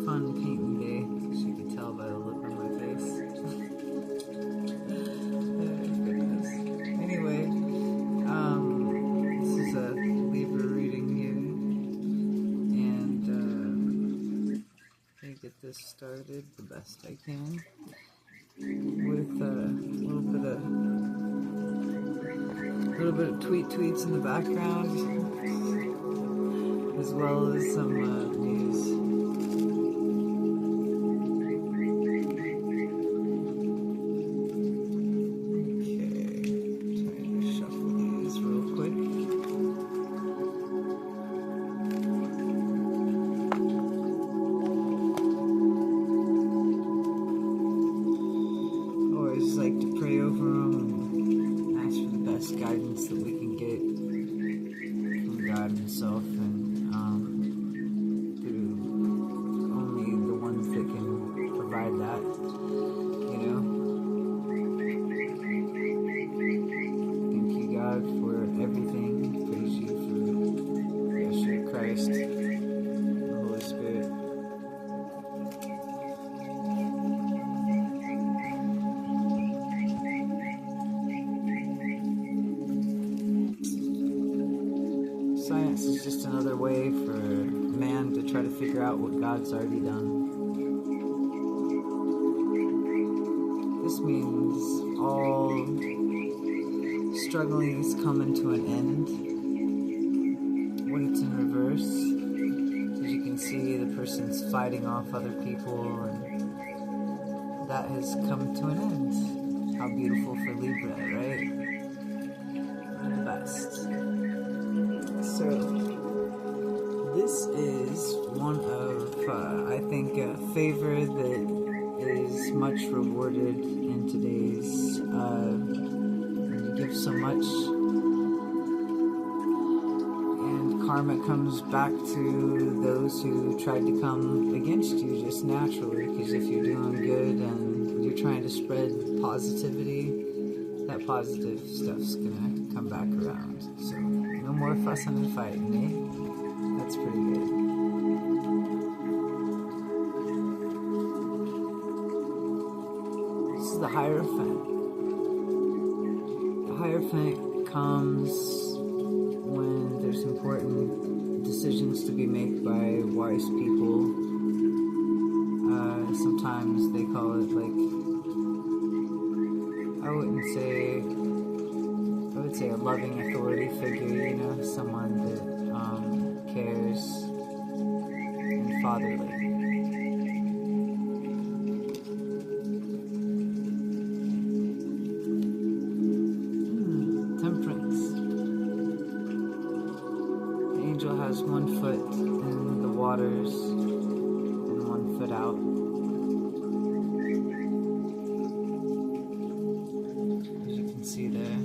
fun painting day, as you can tell by the look on my face. Goodness. Anyway, this is a Libra reading here, and I'm going to get this started the best I can with a little bit of tweets in the background, as well as some news. Okay, trying to shuffle these real quick. Always like to pray over them and ask for the best guidance that we can get from God Himself, and through only the ones that can provide that, you know. Thank you, God, for everything. Praise you for Yeshua Christ, the Holy Spirit. Science is just another way for man to try to figure out what God's already done. This means all struggling is coming to an end. When it's in reverse, as you can see, the person's fighting off other people, and that has come to an end. How beautiful for Libra, right? The best. So, this is one of, I think, a favor that is much rewarded in today's, you give so much, and karma comes back to those who tried to come against you just naturally, because if you're doing good and you're trying to spread positivity, that positive stuff's gonna come back around. So, no more fussing and fighting, eh? That's pretty good. This is the Hierophant. The Hierophant comes when there's important decisions to be made by wise people. Sometimes they call it, like, I would say a loving authority figure, you know, someone that cares and fatherly. Temperance. The angel has one foot in the waters and one foot out. As you can see there.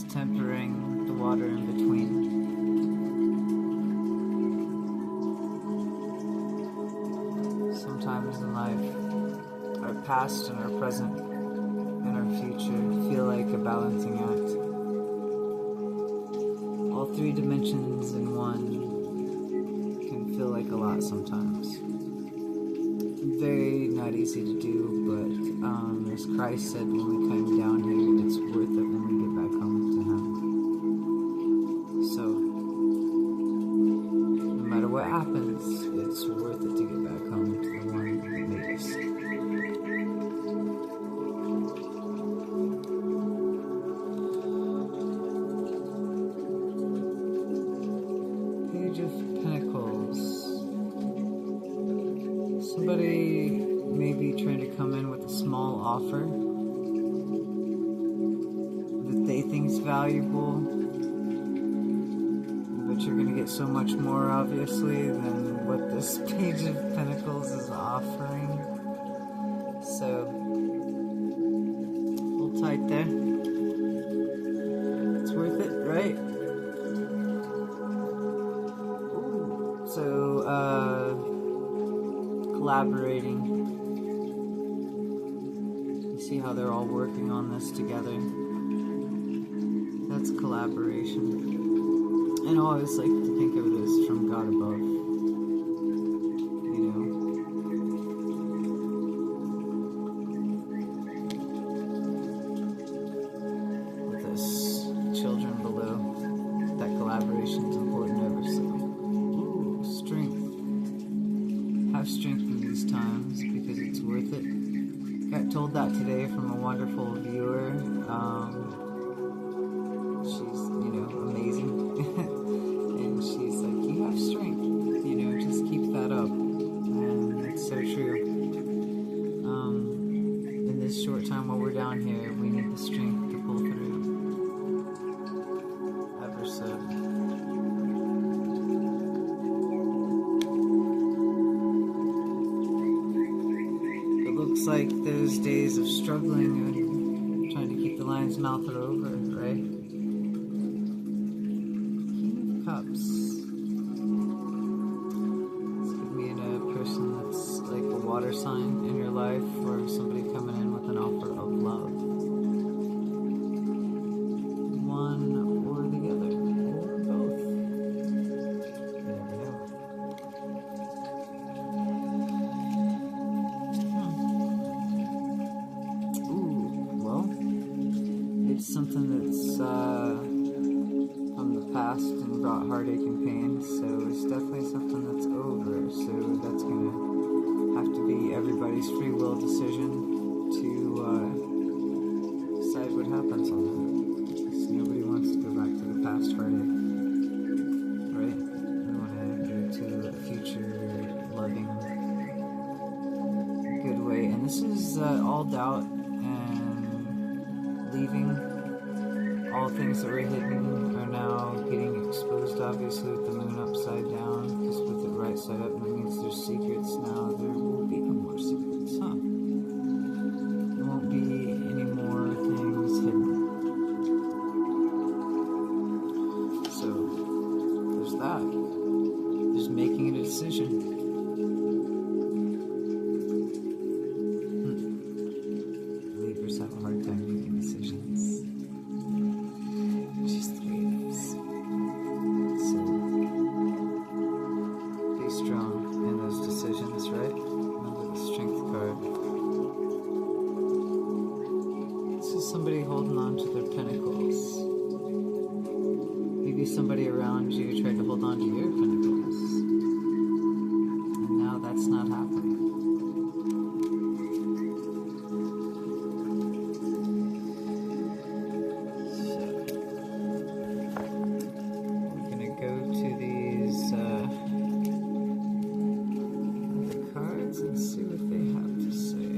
Tempering the water in between. Sometimes in life, our past and our present and our future feel like a balancing act. All three dimensions in one can feel like a lot sometimes. Very not easy to do, but as Christ said when we came down here, it's worth it when we get back home to Him. So, no matter what happens, it's worth it to get back home to the one that made us. Page of Pentacles. Somebody may be trying to come in with a small offer that they think is valuable, but you're going to get so much more, obviously, than what this Page of Pentacles is offering. So, hold tight there. It's worth it, right? Ooh. So, collaborating. You see how they're all working on this together? That's collaboration. And I always like to think of it as from God above. With us children below, that collaboration is important ever so. Ooh, strength. Have strength in these times because it's worth it. Got told that today from a wonderful viewer. She's, amazing. And she's like, you have strength, just keep that up. And it's so true. In this short time while we're down here, we need the strength to pull through. Ever so. It looks like those days of struggling and trying to keep the lion's mouth are over, right? King of Cups. This could mean a person that's like a water sign in your life, or somebody coming in with an offer of love. One or the other, or both. You never know. Ooh, well, it's something that's from the past and brought heartache and pain, so it's definitely something that's over. So that's gonna have to be everybody's free will decision to decide what happens on that. Because nobody wants to go back to the past heartache, right? We want to go to a future loving, good way. And this is all doubt and leaving. All things that were hidden are now getting exposed, obviously, with the moon upside down, because with it right side up, that means there's secrets now. There will be no more secrets, huh? There won't be any more things hidden. So, there's that. There's making a decision. Libras have a hard time making decisions. Just the way it is. So, be strong in those decisions, right? Remember the strength card. This is somebody holding on to their pentacles. Maybe somebody around you tried to hold on to your pentacles. And now that's not happening. And see what they have to say.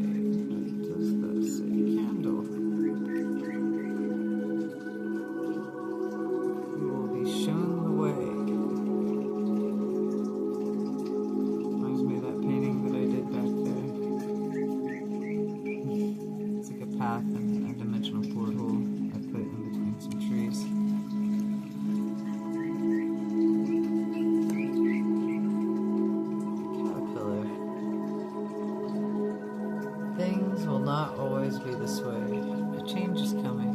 What does that say? Candle. You will be shown the way. Reminds me of that painting that I did back there. It's like a path and a dimensional portal I put in between some trees. Things will not always be this way. A change is coming.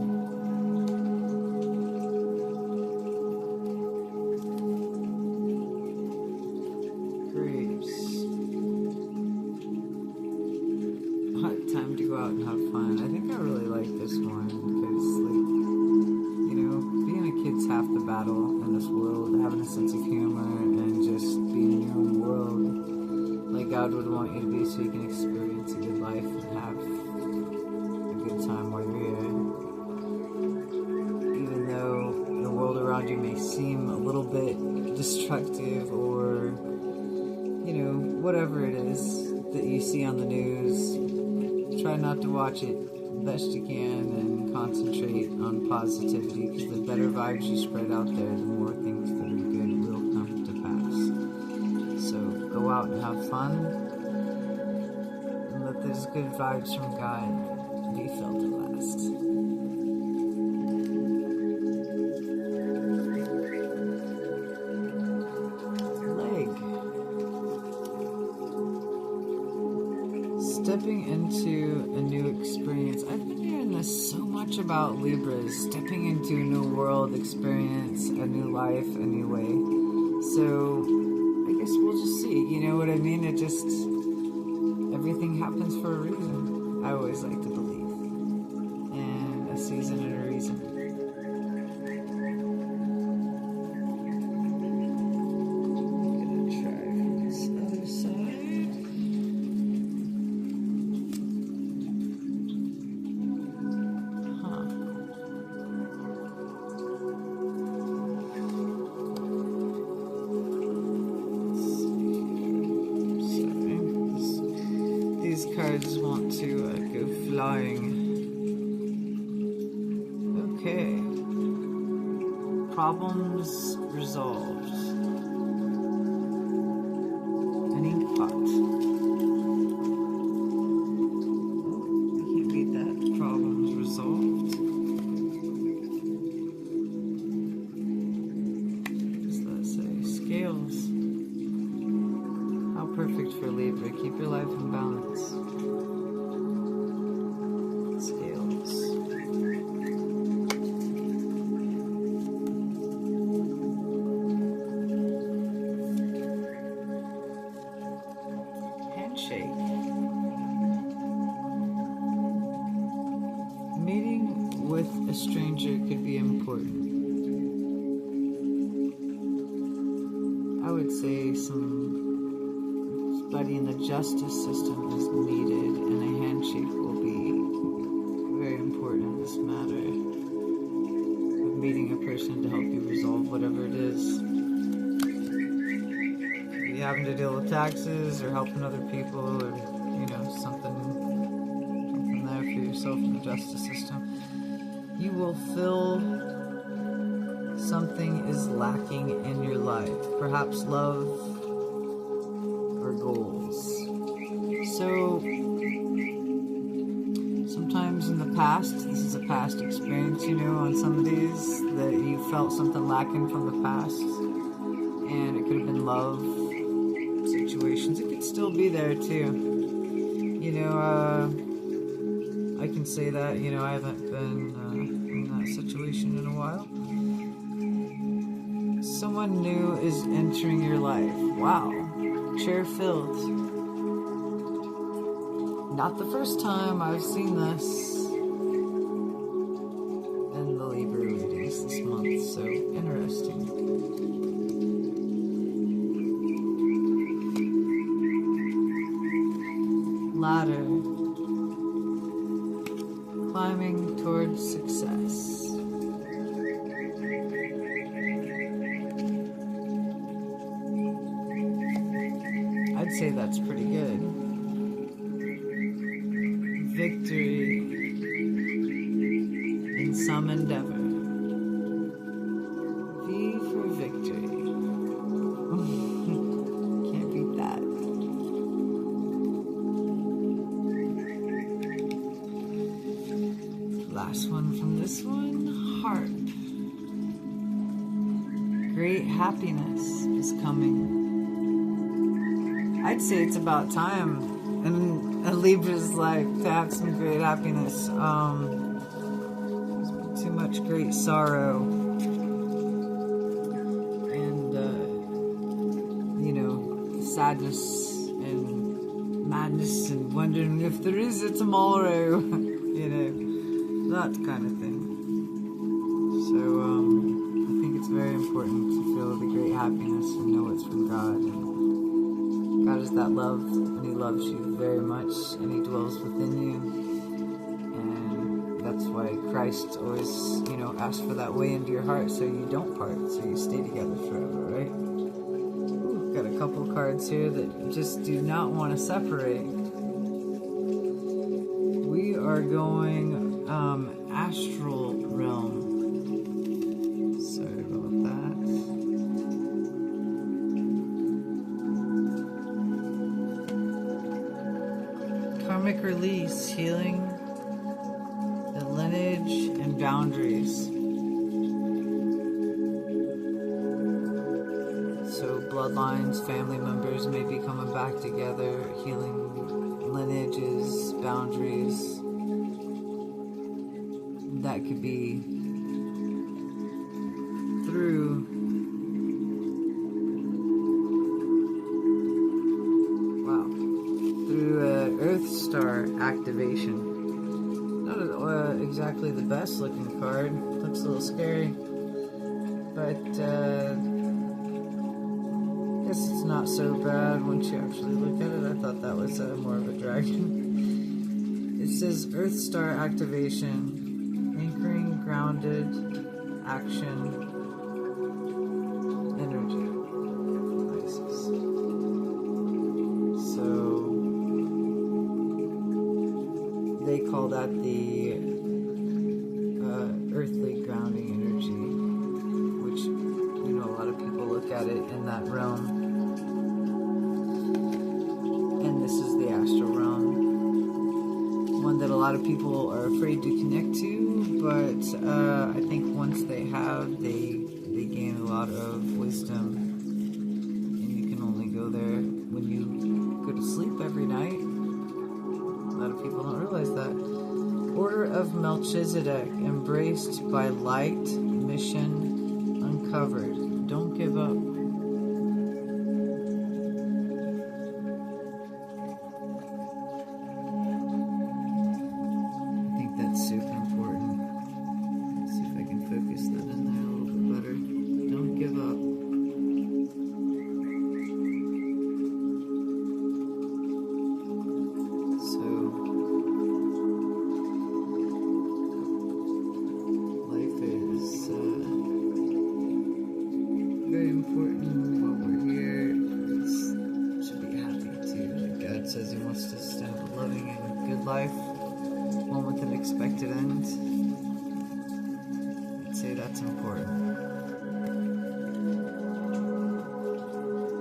Grapes. Hot time to go out and have fun. I think I really like this one because, being a kid's half the battle in this world. Having a sense of humor and just being in your own world like God would want you to be, so you can experience a good life and have a good time while you're here. Even though the world around you may seem a little bit destructive, or whatever it is that you see on the news, try not to watch it the best you can and concentrate on positivity, because the better vibes you spread out there, the more things that are good will come to pass. So go out and have fun, and let those good vibes from God be felt at last. Stepping into a new experience. I've been hearing this so much about Libras, stepping into a new world, experience, a new life, a new way. So I guess we'll just see, you know what I mean? It just, everything happens for a reason. I always like to believe. And a season and a reason. Cards want to go flying. Okay. Problems resolved. An ink pot. Oh, I can't beat that. Problems resolved. What does that say? Scales. How perfect for Libra. Keep your life in balance. Scales. Handshake. Meeting with a stranger could be important. I would say somebody in the justice system is needed, and a handshake will be very important in this matter of meeting a person to help you resolve whatever it is. If you're having to deal with taxes or helping other people, or something there for yourself in the justice system, you will feel something is lacking in your life, perhaps love or goals. So sometimes in the past, this is a past experience, on some of these, that you felt something lacking from the past, and it could have been love situations. It could still be there too. I can say that, I haven't been in that situation in a while. Someone new is entering your life. Wow. Chair filled. Not the first time I've seen this in the Libra readings this month, so interesting. Ladder. Climbing towards success. I'd say that's pretty good. Victory in some endeavor. V for victory. Can't beat that. Last one from this one. Heart. Great happiness is coming. I'd say it's about time in a Libra's life to have some great happiness. There's been too much great sorrow and sadness and madness and wondering if there is a tomorrow, that kind of thing. So I think it's very important to feel the great happiness and know it's from God. And God is that love, and He loves you very much, and He dwells within you. And that's why Christ always, asks for that way into your heart, so you don't part, so you stay together forever, right? Ooh, got a couple cards here that just do not want to separate. We are going astral realm. Sorry about that. Karmic release, healing, the lineage and boundaries. So bloodlines, family members may be coming back together, healing lineages, boundaries. that could be through Earth Star activation. Not exactly the best looking card. Looks a little scary, but I guess it's not so bad once you actually look at it. I thought that was more of a dragon. It says Earth Star activation, anchoring, grounded, action, energy. So they call that the earthly grounding energy, which, you know, a lot of people look at it in that realm. And this is the astral realm, one that a lot of people are afraid to connect to, but I think once they have, they gain a lot of wisdom, and you can only go there when you go to sleep every night. A lot of people don't realize that. Order of Melchizedek, embraced by light, mission uncovered. Don't give up. I think that's super important. Let's see if I can focus that in there a little bit better. Don't give up. Very important while we're here. Should be happy too. Like God says He wants us to have a loving and good life, one with an expected end. I'd say that's important.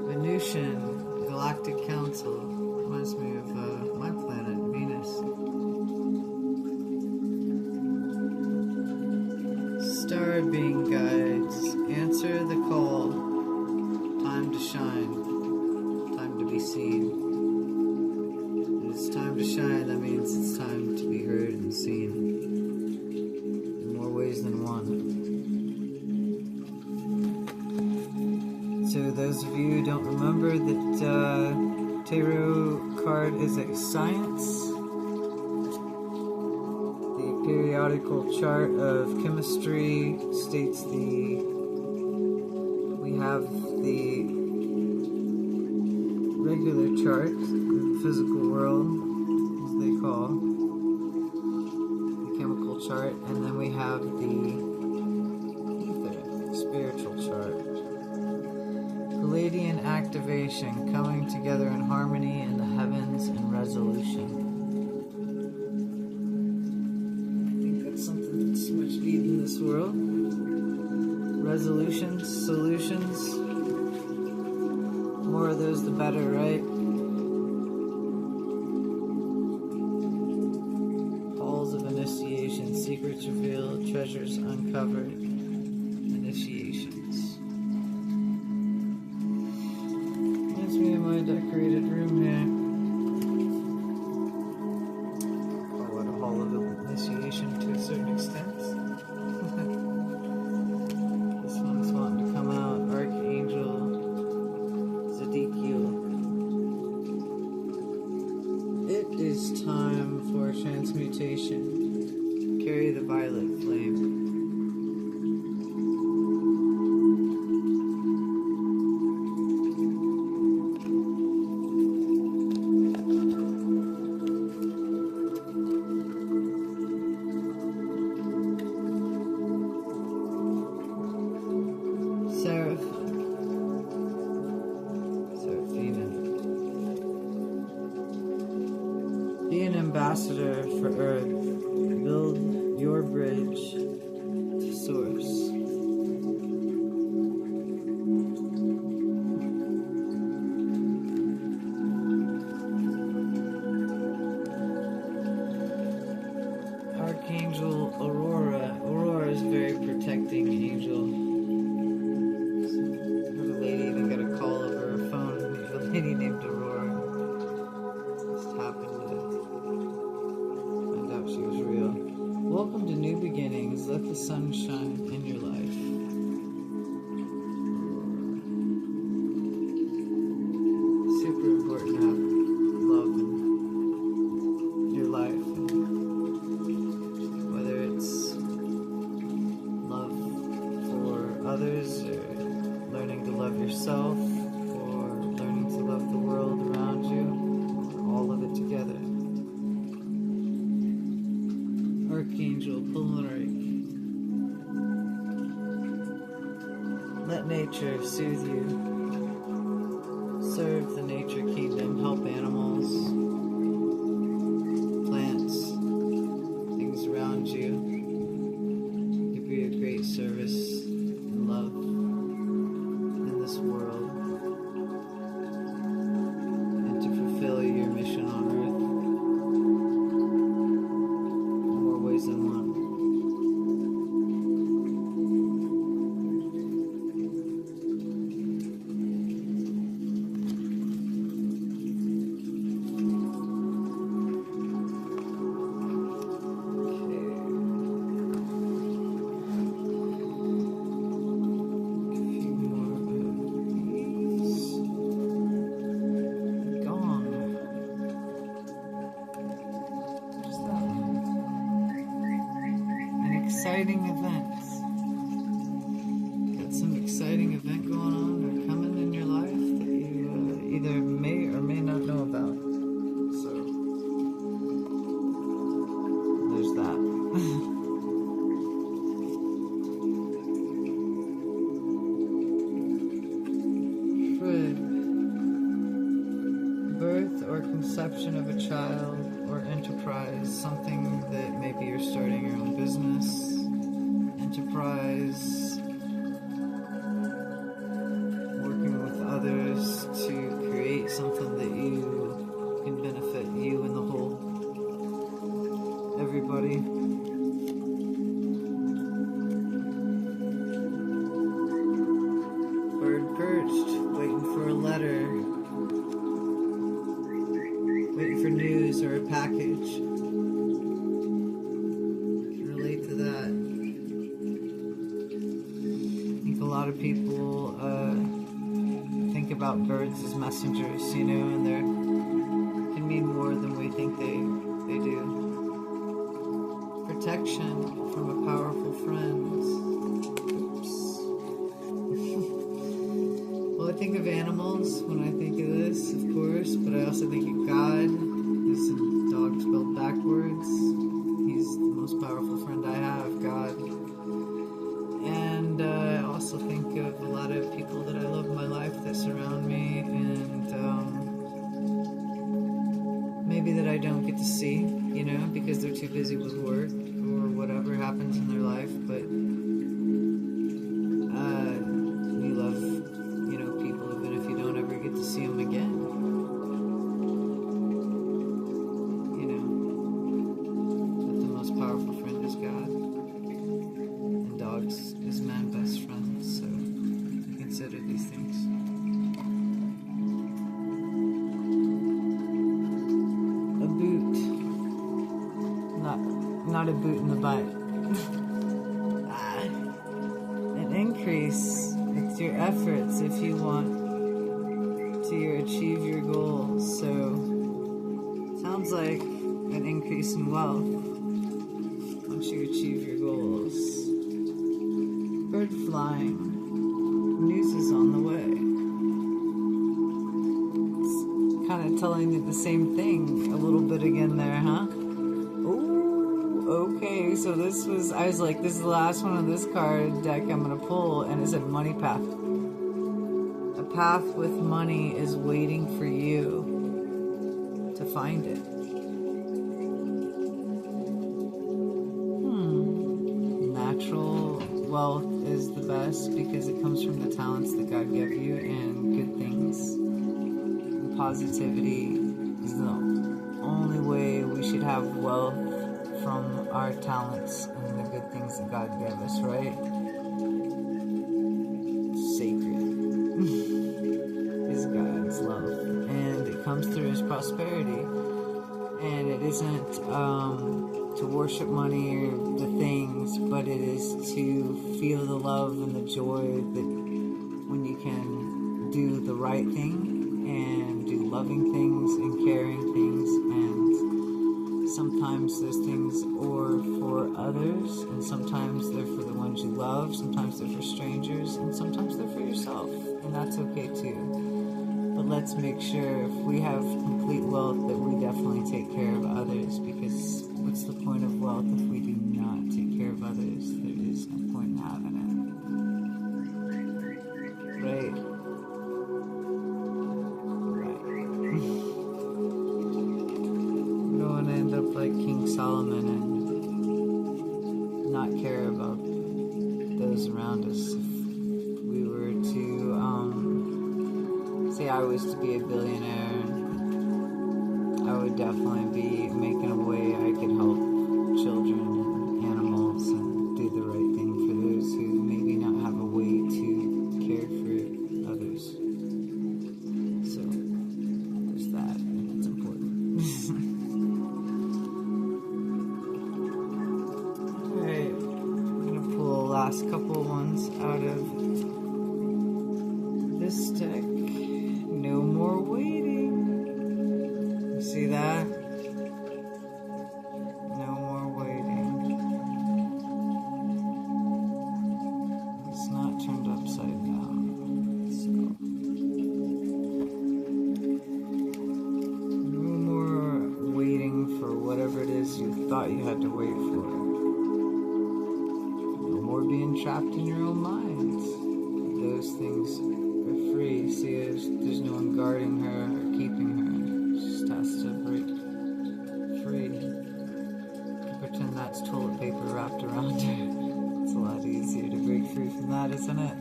Venusian Galactic Council reminds me of my planet, Venus. Star being guides, answer the call. Time to shine, time to be seen. When it's time to shine, that means it's time to be heard and seen in more ways than one. So those of you who don't remember that tarot card is a science. The periodical chart of chemistry states we have the regular chart of the physical world, as they call the chemical chart, and then we have the ether, spiritual chart. Palladian activation, coming together in harmony in the heavens and resolution. I think that's something that's much needed in this world. Resolutions, solutions. More of those the better, right? Halls of initiation, secrets revealed, treasures uncovered, initiations. That's me in my decorated room here. Call it a hall of initiation to a certain extent. This one's wanting to come out. Archangel Zedekiel. It is time for transmutation. Carry the violet flame. Seraphina. Be an ambassador for Earth. Build your bridge to Source. Archangel Aurora. Aurora is a very protecting angel. The lady even got a call over her phone. A lady named Aurora. Just happened to find out she was real. Welcome to New Beginnings. others, or learning to love yourself, or learning to love the world around you, all of it together. Archangel Pulmonary. Let nature soothe you. Serve the nature kingdom. Help animals, plants, things around you. Give you a great service and love in this world, and to fulfill your mission on earth in more ways than one. Exciting events. Got some exciting event going on or coming in your life that you either may or may not know about. So there's that. For birth or conception of a child or enterprise, something that maybe you're starting your own business, enterprise, working with others to create something that you can benefit you and the whole, everybody. Bird perched, waiting for a letter, waiting for news or a package. Can relate to that. A lot of people think about birds as messengers, you know, and they can mean more than we think they do. Protection from a powerful friend. Oops. Well, I think of animals when I think of this, of course, but I also think of God. There's a dog spelled backwards. He's the most powerful friend I have, God. And I also think of a lot of people that I love in my life that surround me, and maybe that I don't get to see, you know, because they're too busy with work or whatever happens in their life, but you love, you know, people even if you don't ever get to see them again. You know, but the most powerful friend is God. Dogs is man best friend, so consider these things. A boot, not a boot in the butt. An increase with your efforts if you want to achieve your goals. So sounds like an increase in wealth once you achieve your goals. Bird flying. News is on the way. It's kind of telling you the same thing a little bit again there, huh? Ooh, okay. So this was, I was like, this is the last one of this card deck I'm going to pull, and it said money path. A path with money is waiting for you to find it. Natural wealth is the best because it comes from the talents that God gave you and good things. And positivity is the only way we should have wealth, from our talents and the good things that God gave us, right? Sacred is God's love, and it comes through His prosperity, and it isn't to worship money or the things, but it is to feel the love and the joy that when you can do the right thing and do loving things and caring things and sometimes those things are for others, and sometimes they're for the ones you love, sometimes they're for strangers, and sometimes they're for yourself, and that's okay too. But let's make sure if we have complete wealth that we definitely take care of others, because what's the point of wealth if we do not take care of others? There is no point in having it. Right? End up like King Solomon and not care about those around us. If we were to say I was to be a billionaire, I would definitely be making a way I could help children and animals and do the right thing for those who maybe not have a way to care for others. So there's that, and it's important. Last couple ones out of this deck. No more waiting. You see that? No more waiting. It's not turned upside down. So no more waiting for whatever it is you thought you had to wait for. Being trapped in your own mind. Those things are free. See, there's no one guarding her or keeping her. She just has to break free. Pretend that's toilet paper wrapped around her. It's a lot easier to break free from that, isn't it?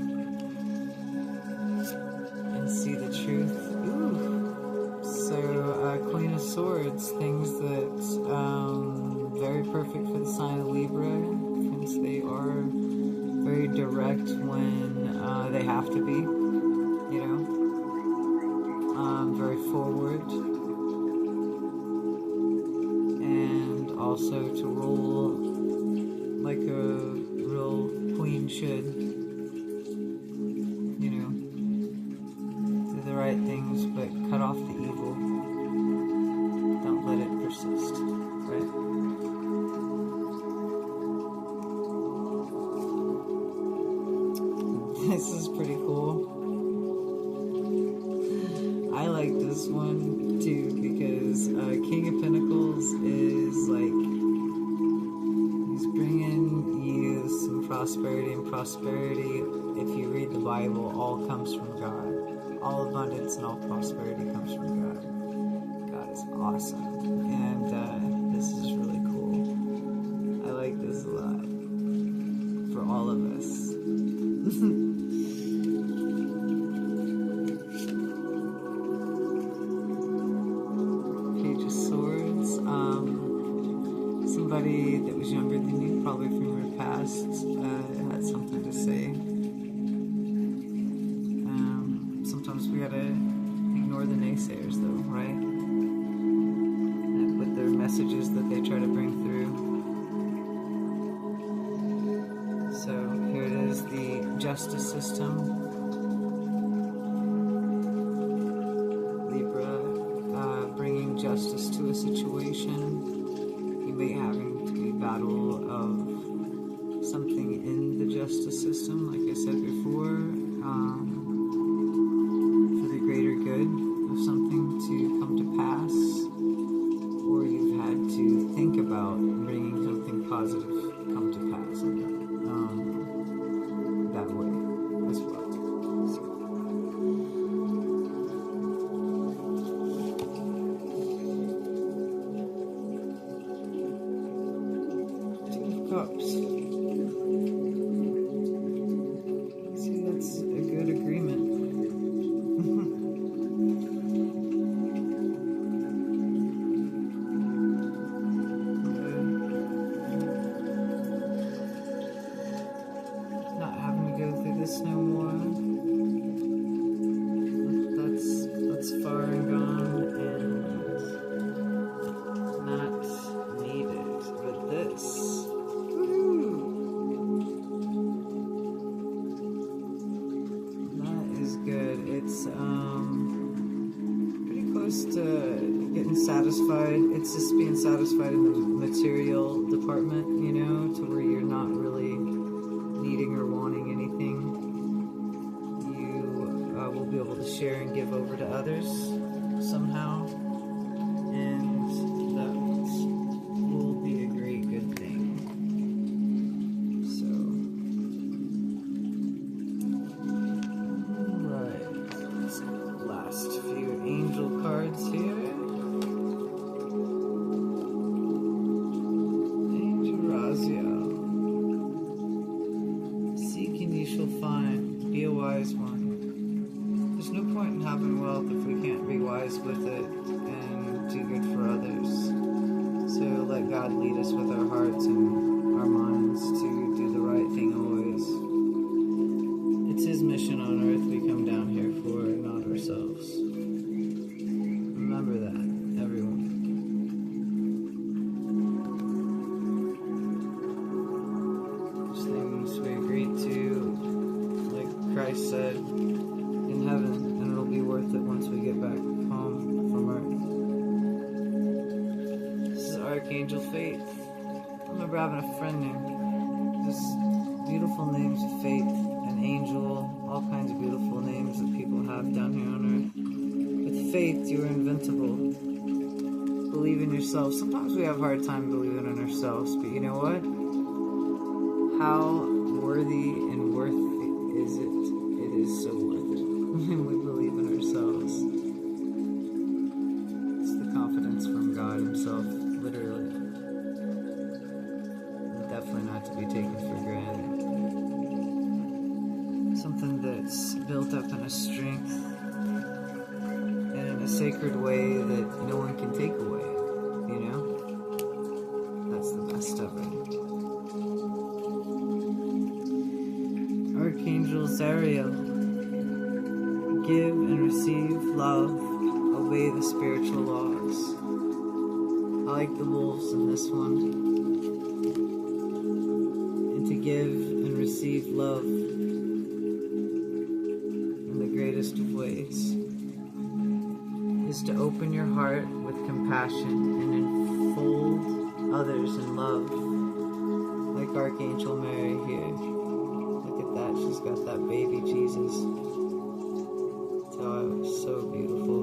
And see the truth. Ooh. So, Queen of Swords, things that very perfect for the sign of Libra, since they are very direct when they have to be, very forward, and also to roll like a real queen should, do the right things, but cut off the evil. Don't let it persist, right? This is pretty cool. I like this one too because King of Pentacles is like, he's bringing you some prosperity, and prosperity, if you read the Bible, all comes from God. All abundance and all prosperity comes from God. God is awesome, and this is really cool. I like this a lot for all of us. Page of Swords. Somebody that was younger than you, probably from your past, had something to say. Sometimes we gotta ignore the naysayers, though, right? With their messages that they try to bring through. So here it is, the justice system. Libra, bringing justice to a situation. You may having to be battle of something in the justice system, like I said before, for the greater good of something to come to pass, or you've had to think about bringing something positive come to pass that way as well. So. Two of Cups. See, that's a good agreement. This no more. That's far and gone and not needed. But this, woohoo! That is good. It's pretty close to getting satisfied. It's just being satisfied in the material department, you know, to where you're not really needing or wanting anything. You will be able to share and give over to others somehow, and that will be a great good thing. So, alright, let's get the last few angel cards here. Seek and you shall find. Be a wise one. There's no point in having wealth if we can't be wise with it and do good for others. So let God lead us with our hearts and our minds to do the right thing always. It's His mission on earth we come down here for, not ourselves. Remember that, everyone. Things we agreed to, like Christ said, in heaven, and it'll be worth it once we get back home from earth. This is Archangel Faith. I remember having a friend named this beautiful names of Faith and Angel, all kinds of beautiful names that people have down here on earth. With faith, you are invincible. Believe in yourself. Sometimes we have a hard time believing in ourselves, but you know what? How worthy and worthy is it? It is so worth it when we believe in ourselves. It's the confidence from God Himself, literally. Definitely not to be taken for granted. Something that's built up in a strength and in a sacred way that no one can take away, you know? That's the best of it. Archangel Zariel, give and receive love, obey the spiritual laws. I like the wolves in this one. And to give and receive love in the greatest of ways is to open your heart with compassion and enfold others in love, like Archangel Mary here. That she's got that baby Jesus. Oh, it's so beautiful.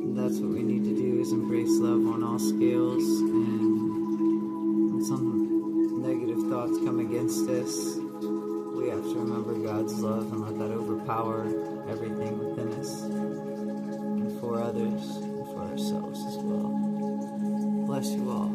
And that's what we need to do, is embrace love on all scales, and when some negative thoughts come against us, we have to remember God's love and let that overpower everything within us, and for others and for ourselves as well. Bless you all.